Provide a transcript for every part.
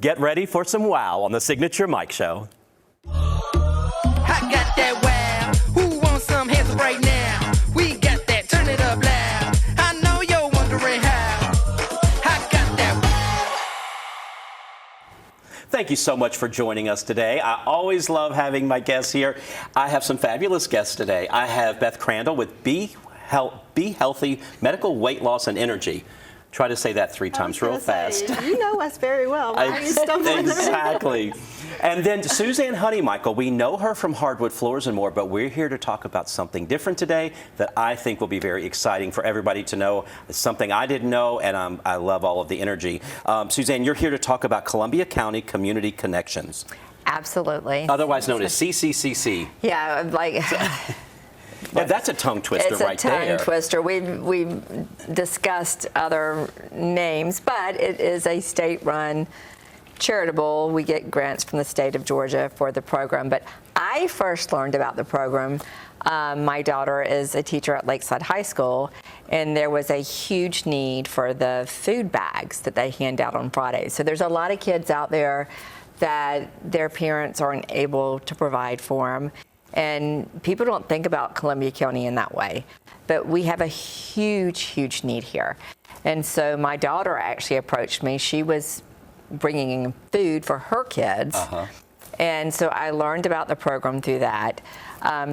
Get ready for some wow on the Signature Mike Show. I got that wow. Who wants some hands up right now? We got that. Turn it up loud. I know you're wondering how. I got that wow. Thank you so much for joining us today. I always love having my guests here. I have some fabulous guests today. I have Beth Crandall with Be Healthy Medical Weight Loss and Energy. Try to say that 3 times real fast. You know us very well. Why are you stumbling? Exactly. And then Suzanne Honeymichael, we know her from Hardwood Floors and more, but we're here to talk about something different today that I think will be very exciting for everybody to know. It's something I didn't know, and I love all of the energy. Suzanne, you're here to talk about Columbia County Community Connections. Absolutely. Otherwise known as CCCC. Yeah, like... Yeah, that's a tongue twister right there. It's a tongue twister. We've discussed other names, but it is a state-run charitable. We get grants from the state of Georgia for the program. But I first learned about the program. My daughter is a teacher at Lakeside High School, and there was a huge need for the food bags that they hand out on Fridays. So there's a lot of kids out there that their parents aren't able to provide for them. And people don't think about Columbia County in that way. But we have a huge, huge need here. And so my daughter actually approached me. She was bringing in food for her kids. And so I learned about the program through that.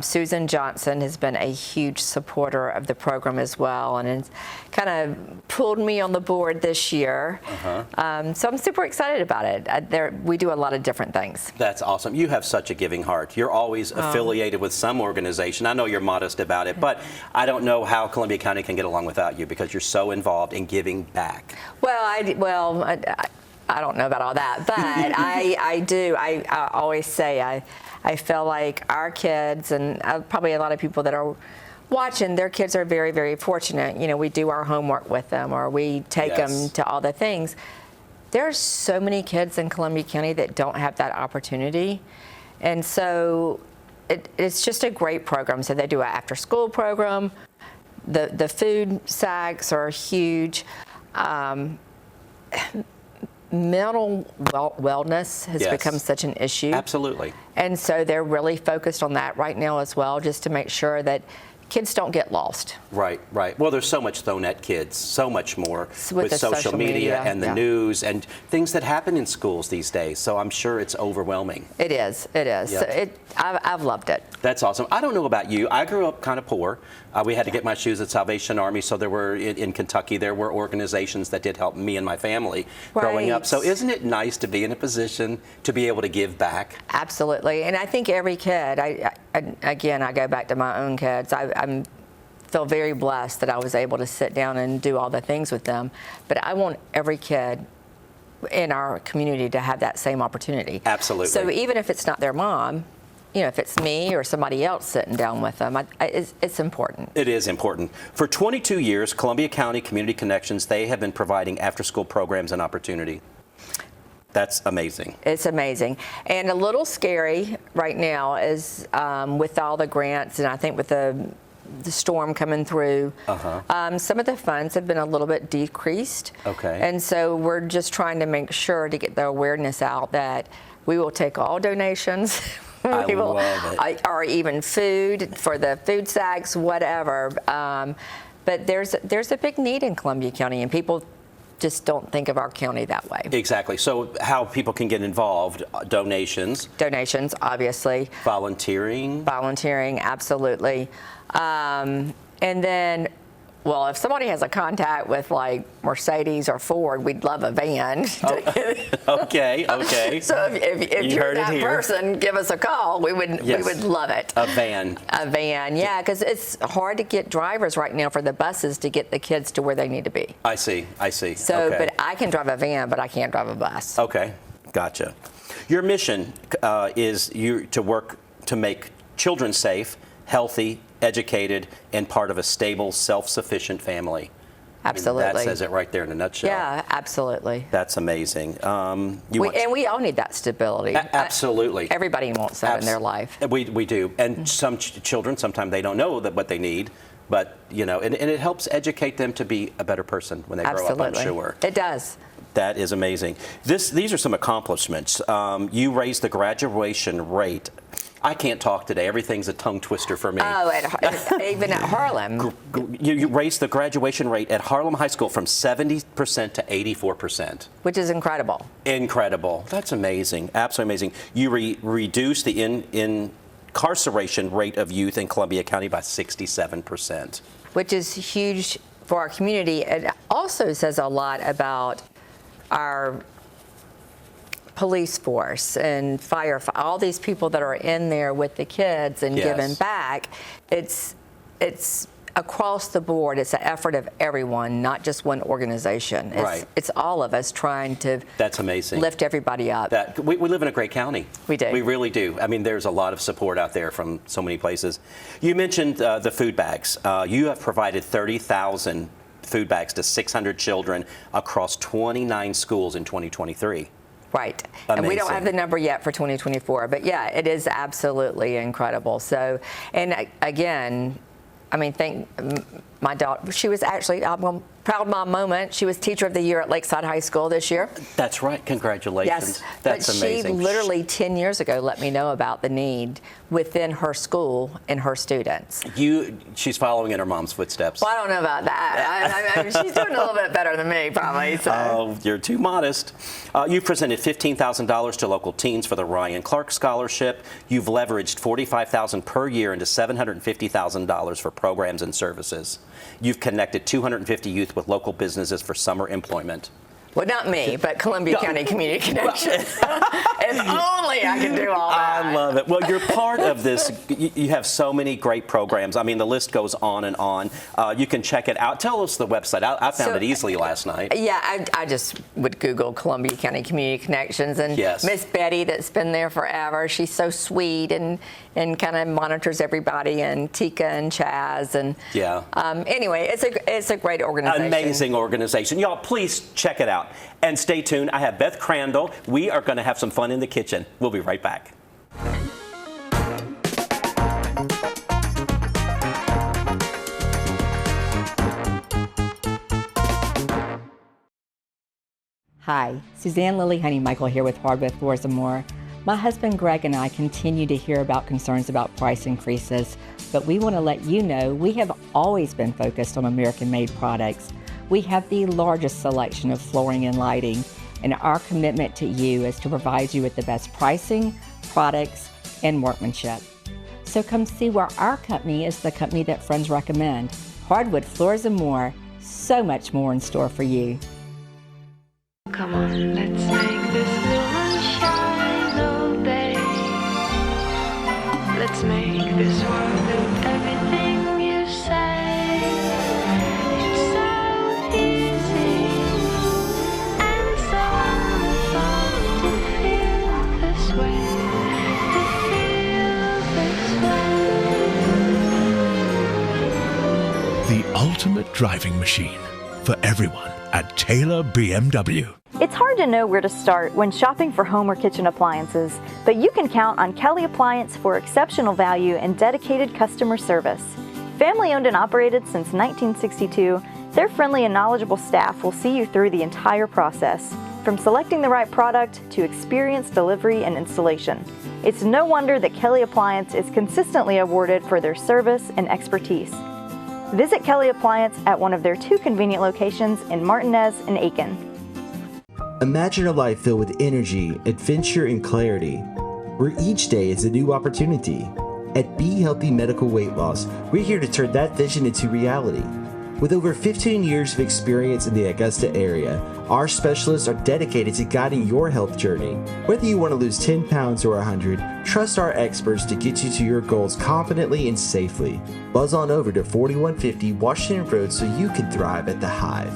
Susan Johnson has been a huge supporter of the program as well, and it's kind of pulled me on the board this year. So I'm super excited about it. We do a lot of different things. That's awesome. You have such a giving heart. You're always affiliated with some organization. I know you're modest about it, but I don't know how Columbia County can get along without you because you're so involved in giving back. Well, I don't know about all that, but I do. I always say I feel like our kids, and probably a lot of people that are watching, their kids are very, very fortunate. You know, we do our homework with them, or we take them to all the things. There are so many kids in Columbia County that don't have that opportunity, and so it's just a great program. So they do an after-school program. The food sacks are huge. Mental wellness has become such an issue. Absolutely. And so they're really focused on that right now as well, just to make sure that kids don't get lost. Right, right. Well, there's so much thrown at kids, so much more with social media and the news and things that happen in schools these days. So I'm sure it's overwhelming. It is. It is. Yep. So I've loved it. That's awesome. I don't know about you. I grew up kind of poor. We had to get my shoes at Salvation Army, so there were, in Kentucky, there were organizations that did help me and my family growing up. So isn't it nice to be in a position to be able to give back? Absolutely. And I think every kid, again, I go back to my own kids. I feel very blessed that I was able to sit down and do all the things with them. But I want every kid in our community to have that same opportunity. Absolutely. So even if it's not their mom, you know, if it's me or somebody else sitting down with them, it's important. It is important. For 22 years, Columbia County Community Connections, they have been providing after-school programs and opportunity. That's amazing. It's amazing. And a little scary right now is with all the grants, and I think with the storm coming through, some of the funds have been a little bit decreased. Okay. And so we're just trying to make sure to get the awareness out that we will take all donations. I love it. Or even food for the food sacks, whatever. But there's a big need in Columbia County, and people just don't think of our county that way. Exactly. So how people can get involved? Donations. Donations, obviously. Volunteering. Volunteering, absolutely. And then, well, if somebody has a contact with like Mercedes or Ford, we'd love a van. Okay. So if you're that person, give us a call. We would love it. A van. A van, yeah, because it's hard to get drivers right now for the buses to get the kids to where they need to be. I see. So, but I can drive a van, but I can't drive a bus. Okay, gotcha. Your mission is to work to make children safe, healthy, educated, and part of a stable, self-sufficient family. Absolutely. I mean, that says it right there in a nutshell. Yeah, absolutely. That's amazing. And we all need that stability. Absolutely. Everybody wants that in their life. We do. And some children, sometimes they don't know what they need, but, you know, and it helps educate them to be a better person when they grow up, I'm sure. It does. That is amazing. These are some accomplishments. You raised the graduation rate. I can't talk today. Everything's a tongue twister for me. Oh, even at Harlem. You raised the graduation rate at Harlem High School from 70% to 84%. Which is incredible. Incredible. That's amazing. Absolutely amazing. You reduced the incarceration rate of youth in Columbia County by 67%. Which is huge for our community. It also says a lot about our police force and all these people that are in there with the kids and giving back. It's across the board. It's an effort of everyone, not just one organization. It's all of us trying to That's amazing. lift everybody up. We live in a great county. We do. We really do. I mean, there's a lot of support out there from so many places. You mentioned the food bags. You have provided 30,000 food bags to 600 children across 29 schools in 2023. Right. Amazing. And we don't have the number yet for 2024, but yeah, it is absolutely incredible. So, and again, I mean, thank my daughter. She was actually, proud mom moment. She was Teacher of the Year at Lakeside High School this year. That's right. Congratulations. Yes. That's but amazing. She literally 10 years ago let me know about the need within her school and her students. She's following in her mom's footsteps. Well, I don't know about that. I mean, she's doing a little bit better than me, probably. So. Oh, you're too modest. You've presented $15,000 to local teens for the Ryan Clark Scholarship. You've leveraged $45,000 per year into $750,000 for programs and services. You've connected 250 youth with local businesses for summer employment. Well, not me, but Columbia County Community Connections. If only I could do all that. I love it. Well, you're part of this. You have so many great programs. I mean, the list goes on and on. You can check it out. Tell us the website. I found it easily last night. Yeah, I just would Google Columbia County Community Connections. And Miss Betty, that's been there forever, she's so sweet and kind of monitors everybody, and Tika and Chaz. And anyway, it's a great organization. Amazing organization. Y'all, please check it out. And stay tuned. I have Beth Crandall. We are going to have some fun in the kitchen. We'll be right back. Hi, Suzanne Lily Honeymichael here with Hardwood Floors and More. My husband Greg and I continue to hear about concerns about price increases, but we want to let you know we have always been focused on American-made products. We have the largest selection of flooring and lighting, and our commitment to you is to provide you with the best pricing, products, and workmanship. So come see where our company is the company that friends recommend. Hardwood Floors and More, so much more in store for you. Come on, let's make this world shine all day. Let's make this world do everything you say. It's so easy and so fun to feel this way. To feel this way. The ultimate driving machine for everyone at Taylor BMW. It's hard to know where to start when shopping for home or kitchen appliances, but you can count on Kelly Appliance for exceptional value and dedicated customer service. Family owned and operated since 1962, their friendly and knowledgeable staff will see you through the entire process, from selecting the right product to experienced delivery and installation. It's no wonder that Kelly Appliance is consistently awarded for their service and expertise. Visit Kelly Appliance at one of their 2 convenient locations in Martinez and Aiken. Imagine a life filled with energy, adventure, and clarity, where each day is a new opportunity. At Be Healthy Medical Weight Loss, we're here to turn that vision into reality. With over 15 years of experience in the Augusta area, our specialists are dedicated to guiding your health journey. Whether you want to lose 10 pounds or 100, trust our experts to get you to your goals confidently and safely. Buzz on over to 4150 Washington Road so you can thrive at the Hive.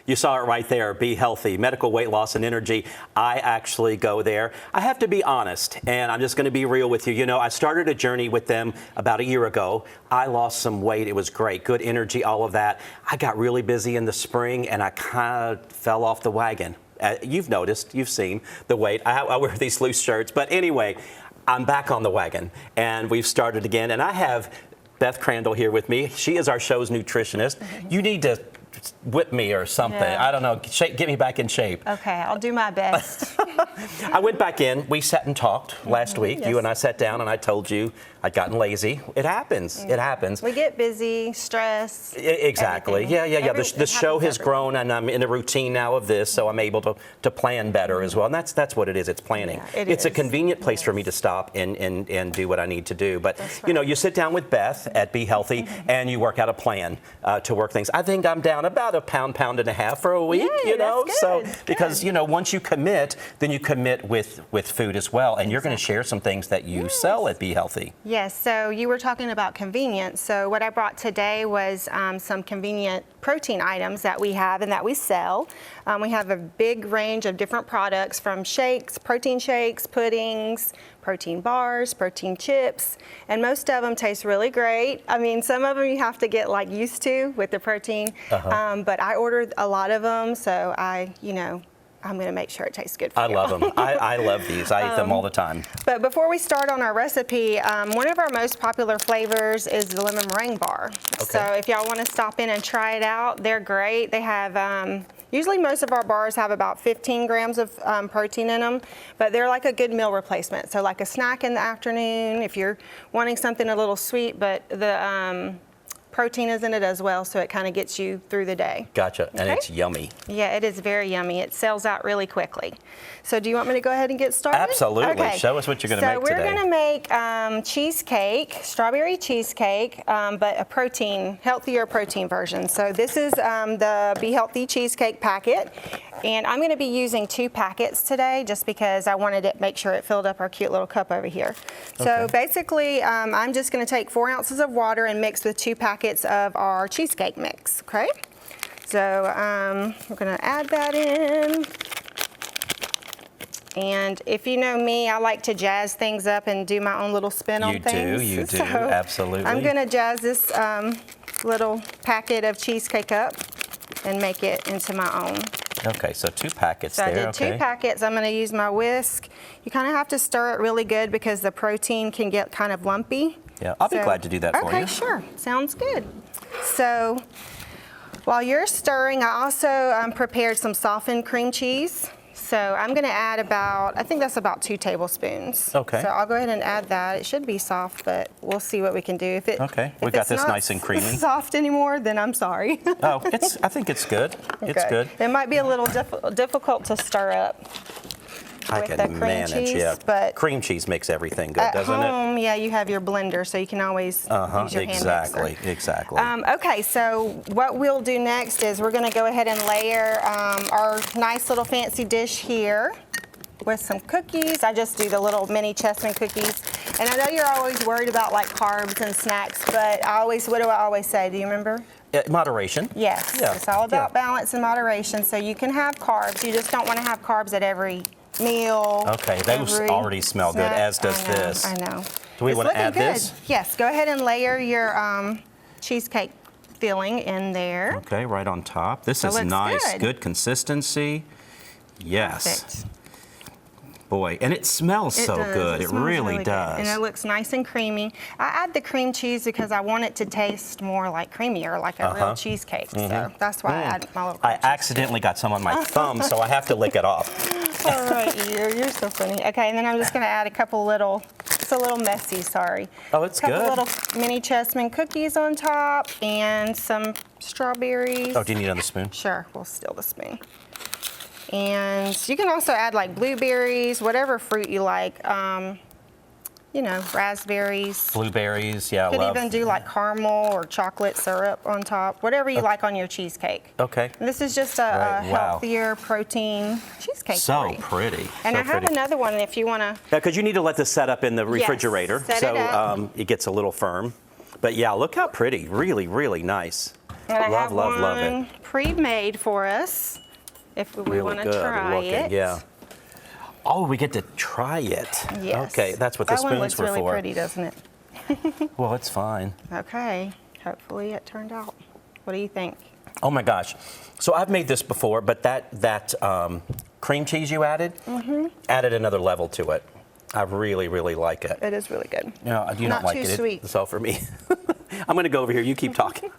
You saw it right there. Be Healthy, medical weight loss and energy. I actually go there. I have to be honest, and I'm just going to be real with you. You know, I started a journey with them about a year ago. I lost some weight. It was great. Good energy, all of that. I got really busy in the spring, and I kind of fell off the wagon. You've noticed. You've seen the weight. I wear these loose shirts. But anyway, I'm back on the wagon, and we've started again. And I have Beth Crandall here with me. She is our show's nutritionist. You need to whip me or something. Yeah. I don't know. Get me back in shape. Okay, I'll do my best. I went back in. We sat and talked last week. Yes. You and I sat down, and I told you I'd gotten lazy. It happens. It happens. We get busy, stress. Exactly. everything. Yeah. Every- The it show happens has grown, and I'm in a routine now of this, so I'm able to plan better as well. And that's what it is. It's planning. Yeah, it it's a is. convenient place for me to stop and do what I need to do. But you know, you sit down with Beth at Be Healthy, and you work out a plan to work things. I think I'm down about a pound and a half for a week. Yay, you know, that's so good, because good. you know, once you commit, then you commit with food as well, and you're going to share some things that you sell at Be Healthy. Yes, so you were talking about convenience. So what I brought today was some convenient protein items that we have and that we sell. We have a big range of different products from shakes, puddings, protein bars, protein chips, and most of them taste really great. I mean, some of them you have to get like used to with the protein, but I ordered a lot of them, so I'm going to make sure it tastes good for you. I love them. I love these. I eat them all the time. But before we start on our recipe, one of our most popular flavors is the lemon meringue bar. So if y'all want to stop in and try it out, they're great. They have, usually most of our bars have about 15 grams of protein in them, but they're like a good meal replacement. So like a snack in the afternoon, if you're wanting something a little sweet, but the protein is in it as well, so it kind of gets you through the day. Gotcha. And it's yummy. Yeah, it is very yummy. It sells out really quickly. So do you want me to go ahead and get started? Absolutely. Okay. Show us what you're going to make today. So we're going to make cheesecake, strawberry cheesecake, but a healthier protein version. So this is the Be Healthy cheesecake packet. And I'm going to be using 2 packets today just because I wanted to make sure it filled up our cute little cup over here. So basically, I'm just going to take 4 ounces of water and mix with 2 packets of our cheesecake mix, okay? So we're going to add that in. And if you know me, I like to jazz things up and do my own little spin on things. You do, So absolutely. I'm going to jazz this little packet of cheesecake up and make it into my own. Okay, so 2 packets So there. I did 2 packets. I'm going to use my whisk. You kind of have to stir it really good because the protein can get kind of lumpy. Yeah, I'll be glad to do that for you. Okay, sure. Sounds good. So while you're stirring, I also prepared some softened cream cheese. So I'm going to add I think that's about 2 tablespoons. Okay. So I'll go ahead and add that. It should be soft, but we'll see what we can do. Okay, we got this nice and creamy. Soft anymore, then I'm sorry. Oh, I think it's good. It's Okay. good. It might be a little difficult to stir up. I with can the cream manage, cheese, yeah. but cream cheese makes everything good, at doesn't it? home, yeah, you have your blender, so you can always use your hand Exactly, mixer. exactly. Okay, so what we'll do next is we're going to go ahead and layer our nice little fancy dish here with some cookies. I just do the little mini chessman cookies. And I know you're always worried about like carbs and snacks, but what do I always say? Do you remember? Moderation. Yes, Yeah. it's all about balance and moderation. So you can have carbs. You just don't want to have carbs at every meal. Okay, those already smell good, as does this. I know. Do we It's want to looking add good. this? Yes, go ahead and layer your cheesecake filling in there. Okay, right on top. This That is looks nice, good. good consistency. Yes. Perfect. Boy, and it smells so does. good. It smells really good. does. And it looks nice and creamy. I add the cream cheese because I want it to taste more like creamier, like a real cheesecake. So that's why I add my little cream I cheese. accidentally got some on my thumb, so I have to lick it off. All right, you're so funny. Okay, and then I'm just going to add it's a little messy, sorry. Oh, it's couple good. little mini chessman cookies on top and some strawberries. Oh, do you need another spoon? Sure, we'll steal the spoon. And you can also add like blueberries, whatever fruit you like. Raspberries. Blueberries, yeah, I Could love. even do like caramel or chocolate syrup on top, whatever you like on your cheesecake. Okay. And this is just a Right, wow. healthier protein cheesecake. So for you. pretty. And so I have pretty. another one if you want to. Yeah, because you need to let this set up in the refrigerator, set so it up. it gets a little firm. But yeah, look how pretty. Really, really nice. And I have love it. one pre-made for us if we Really want to good try looking. it. Yeah. Oh, we get to try it. Yes. Okay, that's what the that one spoons looks were really for. pretty, doesn't it? Well, it's fine. Okay. Hopefully it turned out. What do you think? Oh my gosh. So I've made this before, but that cream cheese you added added another level to it. I really, really like it. It is really good. No, you Not don't like too it. sweet. It's all for me. I'm going to go over here. You keep talking.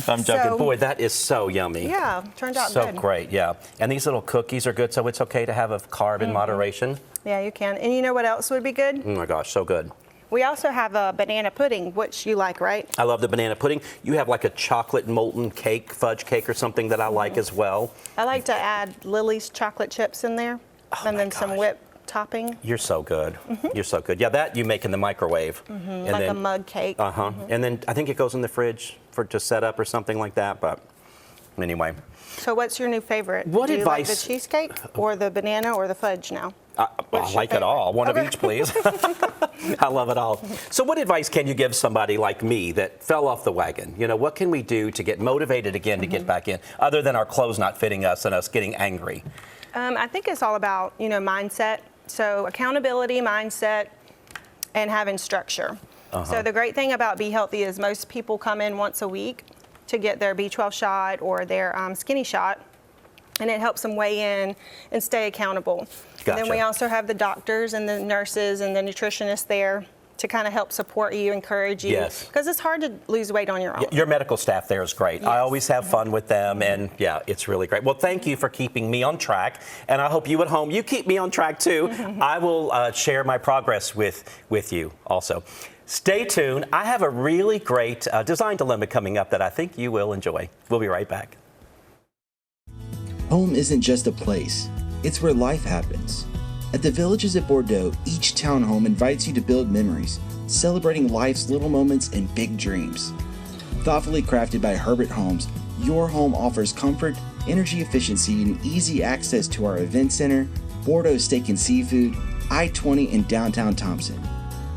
I'm joking. So- Boy, that is so yummy. Yeah, turned out So good. great, yeah. And these little cookies are good, so it's okay to have a carb in moderation. Yeah, you can. And you know what else would be good? Oh my gosh, so good. We also have a banana pudding, which you like, right? I love the banana pudding. You have like a chocolate molten cake, fudge cake or something that I like as well. I like to add Lily's chocolate chips in there, and then some whipped topping, You're so good. You're so good. Yeah, that you make in the microwave. And like a then, mug cake. And then I think it goes in the fridge to set up or something like that. But anyway, So what's your new favorite? What Do you like advice- the cheesecake or the banana or the fudge now? I What's your like it all. One of Okay. each, please. I love it all. So what advice can you give somebody like me that fell off the wagon? You know, what can we do to get motivated again to get back in, other than our clothes not fitting us and us getting angry? I think it's all about, mindset. So accountability, mindset, and having structure. So the great thing about Be Healthy is most people come in once a week to get their B12 shot or their skinny shot, and it helps them weigh in and stay accountable. And then we Gotcha. also have the doctors and the nurses and the nutritionists there to kind of help support you, encourage you. Yes. Because it's hard to lose weight on your own. Your medical staff there is great. I always have fun with them, and yeah, it's really great. Well, thank you for keeping me on track, and I hope you at home, you keep me on track too. I will share my progress with you also. Stay tuned. I have a really great design dilemma coming up that I think you will enjoy. We'll be right back. Home isn't just a place, it's where life happens. At the Villages of Bordeaux, each townhome invites you to build memories, celebrating life's little moments and big dreams. Thoughtfully crafted by Herbert Homes, your home offers comfort, energy efficiency, and easy access to our event center, Bordeaux Steak and Seafood, I-20, and downtown Thompson.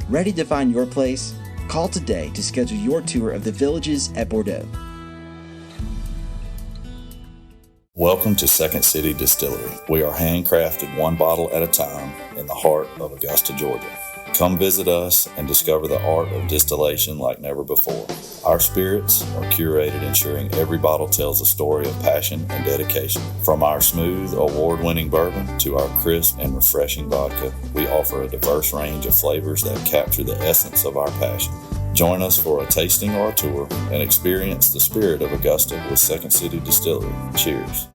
Ready to find your place? Call today to schedule your tour of the Villages at Bordeaux. Welcome to Second City Distillery. We are handcrafted one bottle at a time in the heart of Augusta, Georgia. Come visit us and discover the art of distillation like never before. Our spirits are curated, ensuring every bottle tells a story of passion and dedication. From our smooth, award-winning bourbon to our crisp and refreshing vodka, we offer a diverse range of flavors that capture the essence of our passion. Join us for a tasting or a tour and experience the spirit of Augusta with Second City Distillery. Cheers.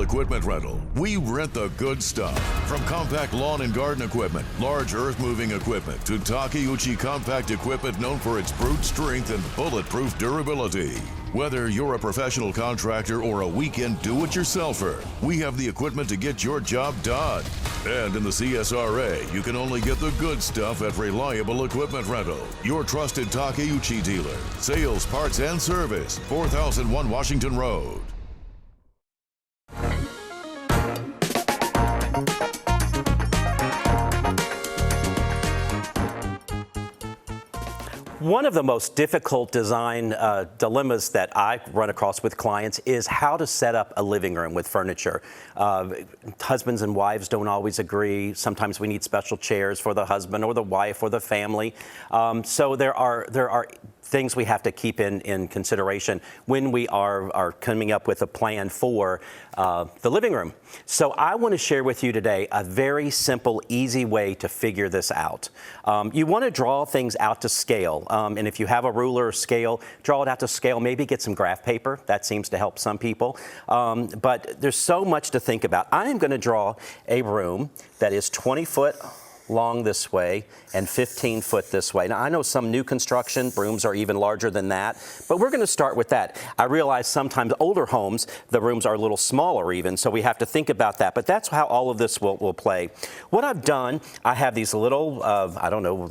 Equipment rental. We rent the good stuff. From compact lawn and garden equipment, large earth-moving equipment, to Takeuchi compact equipment known for its brute strength and bulletproof durability. Whether you're a professional contractor or a weekend do-it-yourselfer, we have the equipment to get your job done. And in the CSRA, you can only get the good stuff at Reliable Equipment Rental, your trusted Takeuchi dealer. Sales, parts, and service, 4001 Washington Road. One of the most difficult design dilemmas that I run across with clients is how to set up a living room with furniture. Husbands and wives don't always agree. Sometimes we need special chairs for the husband or the wife or the family. So there are things we have to keep in consideration when we are coming up with a plan for the living room. So I want to share with you today a very simple, easy way to figure this out. You want to draw things out to scale. And if you have a ruler or scale, draw it out to scale. Maybe get some graph paper. That seems to help some people. But there's so much to think about. I am going to draw a room that is 20 foot long this way and 15 foot this way. Now, I know some new construction rooms are even larger than that, but we're going to start with that. I realize sometimes older homes, the rooms are a little smaller even, so we have to think about that, but that's how all of this will play. What I've done, I have these little, I don't know,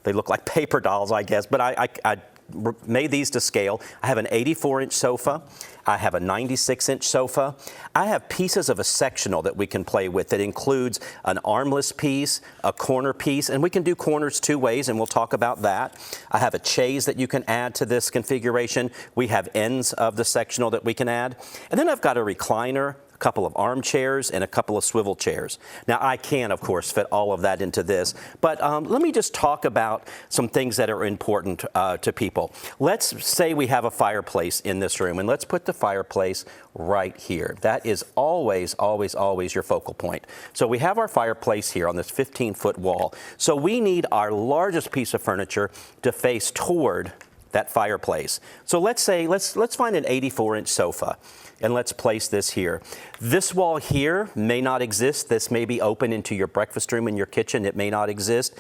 they look like paper dolls, I guess, but I made these to scale. I have an 84-inch sofa. I have a 96-inch sofa. I have pieces of a sectional that we can play with that includes an armless piece, a corner piece, and we can do corners two ways, and we'll talk about that. I have a chaise that you can add to this configuration. We have ends of the sectional that we can add. And then I've got a recliner, a couple of armchairs, and a couple of swivel chairs. Now, I can, of course, fit all of that into this, but let me just talk about some things that are important to people. Let's say we have a fireplace in this room, and let's put the fireplace right here. That is always, always, always your focal point. So we have our fireplace here on this 15-foot wall. So we need our largest piece of furniture to face toward that fireplace. So let's find an 84-inch sofa, and let's place this here. This wall here may not exist. This may be open into your breakfast room in your kitchen. It may not exist.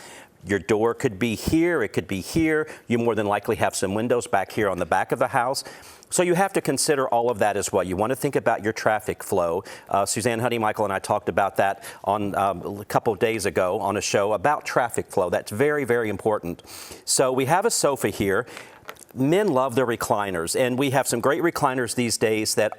Your door could be here. It could be here. You more than likely have some windows back here on the back of the house. So you have to consider all of that as well. You want to think about your traffic flow. Suzanne Honeymichael and I talked about that on a couple of days ago on a show about traffic flow. That's very, very important. So we have a sofa here. Men love their recliners, and we have some great recliners these days that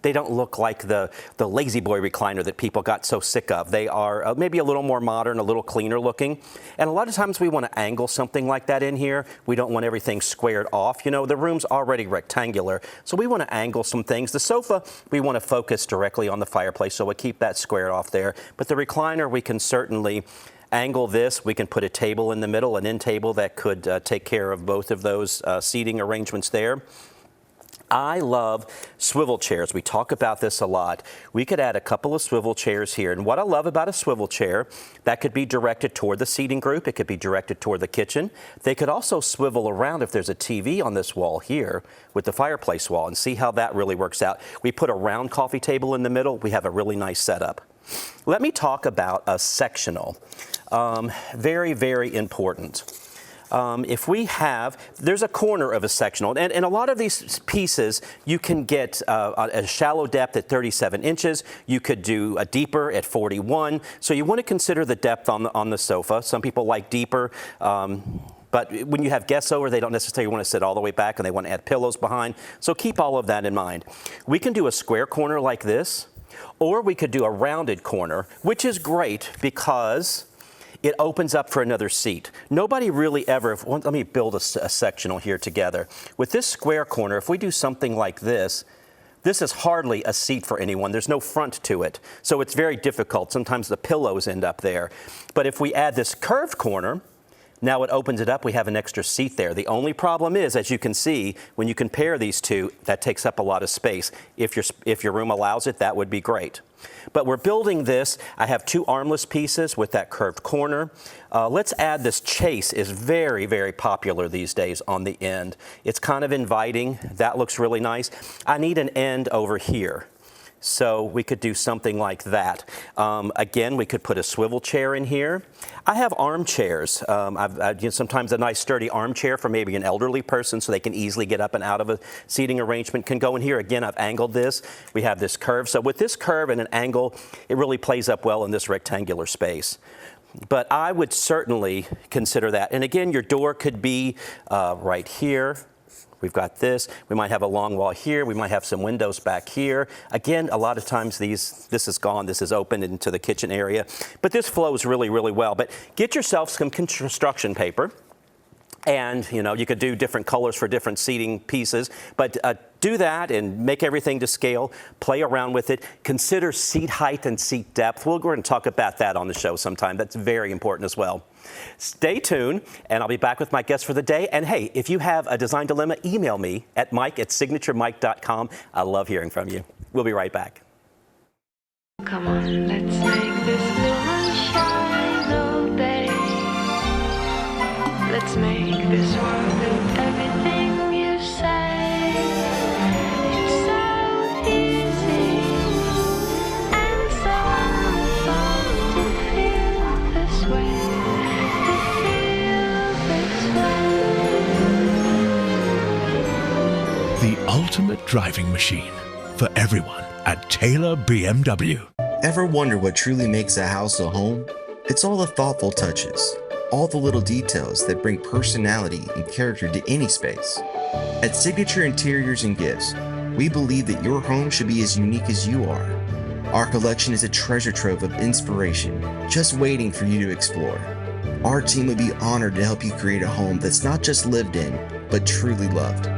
they don't look like the lazy boy recliner that people got so sick of. They are maybe a little more modern, a little cleaner looking. And a lot of times we want to angle something like that in here. We don't want everything squared off. You know, the room's already rectangular, so we want to angle some things. The sofa, we want to focus directly on the fireplace, so we'll keep that squared off there. But the recliner, we can certainly angle this. We can put a table in the middle, an end table that could take care of both of those seating arrangements there. I love swivel chairs. We talk about this a lot. We could add a couple of swivel chairs here. And what I love about a swivel chair, that could be directed toward the seating group. It could be directed toward the kitchen. They could also swivel around if there's a TV on this wall here with the fireplace wall, and see how that really works out. We put a round coffee table in the middle. We have a really nice setup. Let me talk about a sectional. Very, very important. There's a corner of a sectional, and a lot of these pieces you can get a shallow depth at 37 inches. You could do a deeper at 41. So you want to consider the depth on the sofa. Some people like deeper. But when you have guests over, they don't necessarily want to sit all the way back, and they want to add pillows behind. So keep all of that in mind. We can do a square corner like this, or we could do a rounded corner, which is great because it opens up for another seat. Nobody really ever, let me build a sectional here together. With this square corner, if we do something like this, this is hardly a seat for anyone. There's no front to it. So it's very difficult. Sometimes the pillows end up there. But if we add this curved corner, now it opens it up. We have an extra seat there. The only problem is, as you can see, when you compare these two, that takes up a lot of space. If your room allows it, that would be great. But we're building this. I have two armless pieces with that curved corner. Let's add this chase. Is very, very popular these days on the end. It's kind of inviting. That looks really nice. I need an end over here. So we could do something like that. Again, we could put a swivel chair in here. I have armchairs. Sometimes a nice sturdy armchair for maybe an elderly person so they can easily get up and out of a seating arrangement can go in here. Again, I've angled this. We have this curve. So with this curve and an angle, it really plays up well in this rectangular space. But I would certainly consider that. And again, your door could be right here. We've got this. We might have a long wall here. We might have some windows back here. Again, a lot of times this is gone. This is open into the kitchen area. But this flows really, really well. But get yourself some construction paper. And, you could do different colors for different seating pieces. But do that and make everything to scale. Play around with it. Consider seat height and seat depth. We're going to talk about that on the show sometime. That's very important as well. Stay tuned, and I'll be back with my guest for the day. And hey, if you have a design dilemma, email me at mike@signaturemike.com. I love hearing from you. We'll be right back. Come on, let's make this moon shine all day. Let's make this world do everything you say. It's so easy and so fun to feel this way. The ultimate driving machine for everyone at Taylor BMW. Ever wonder what truly makes a house a home? It's all the thoughtful touches, all the little details that bring personality and character to any space. At Signature Interiors and Gifts, we believe that your home should be as unique as you are. Our collection is a treasure trove of inspiration, just waiting for you to explore. Our team would be honored to help you create a home that's not just lived in, but truly loved.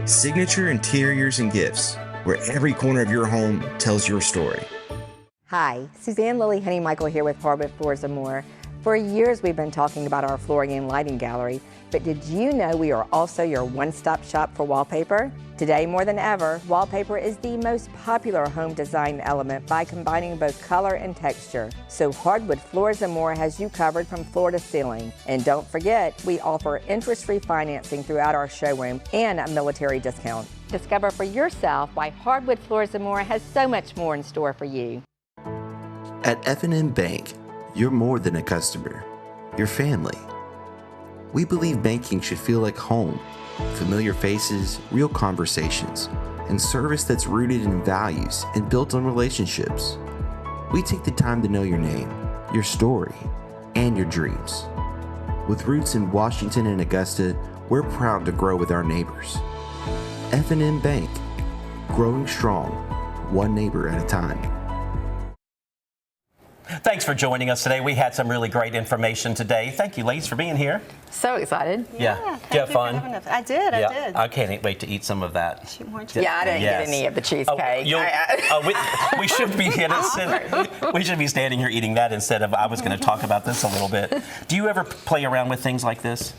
Signature Interiors and Gifts, where every corner of your home tells your story. Hi, Suzanne Lily Honeymichael here with Hardwood Floors and More. For years we've been talking about our flooring and lighting gallery, but did you know we are also your one-stop shop for wallpaper? Today more than ever, wallpaper is the most popular home design element by combining both color and texture. So Hardwood Floors and More has you covered from floor to ceiling. And don't forget, we offer interest-free financing throughout our showroom and a military discount. Discover for yourself why Hardwood Floors and More has so much more in store for you. At F&M Bank, you're more than a customer, you're family. We believe banking should feel like home, familiar faces, real conversations, and service that's rooted in values and built on relationships. We take the time to know your name, your story, and your dreams. With roots in Washington and Augusta, we're proud to grow with our neighbors. F&M Bank, growing strong, one neighbor at a time. Thanks for joining us today. We had some really great information today. Thank you, ladies, for being here. So excited. Yeah. Did you have fun? I did. I can't wait to eat some of that. Yeah, I didn't get any of the cheesecake. We should be standing here eating that instead of, I was going to talk about this a little bit. Do you ever play around with things like this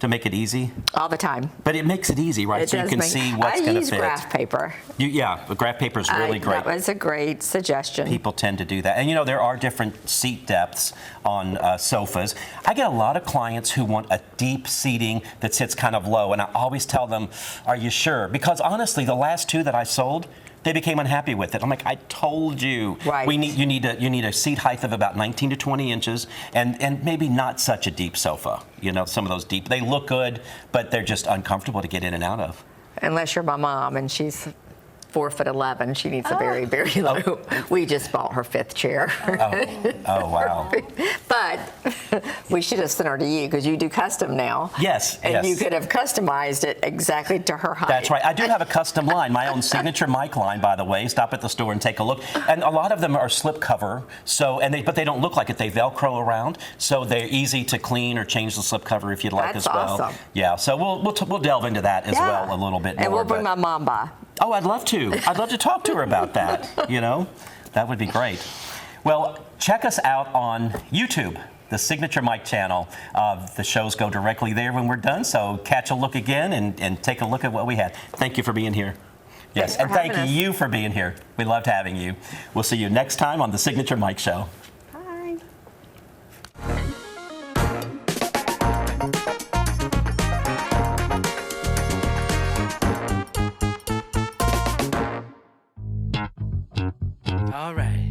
to make it easy? All the time. But it makes it easy, right? It so you does can see what's going to fit. I use graph paper. The graph paper is really great. That was a great suggestion. People tend to do that. And there are different seat depths on sofas. I get a lot of clients who want a deep seating that sits kind of low. And I always tell them, are you sure? Because honestly, the last two that I sold, they became unhappy with it. I'm like, I told you. Right. You need a seat height of about 19 to 20 inches and maybe not such a deep sofa. Some of those deep, they look good, but they're just uncomfortable to get in and out of. Unless you're my mom and she's 4'11", she needs a very, very low. We just bought her 5th chair. Oh, wow. But we should have sent her to you because you do custom now. Yes. And you could have customized it exactly to her height. That's right. I do have a custom line, my own signature mic line, by the way. Stop at the store and take a look. And a lot of them are slip cover, but they don't look like it. They Velcro around, so they're easy to clean or change the slip cover if you'd like as well. That's awesome. Yeah. So we'll delve into that as well a little bit more. And we'll bring my mom by. Oh, I'd love to. I'd love to talk to her about that. That would be great. Well, check us out on YouTube, the Signature Mike channel. The shows go directly there when we're done, so catch a look again and take a look at what we had. Thank you for being here. Yes, and thank you for being here. We loved having you. We'll see you next time on the Signature Mike Show. Bye. All right.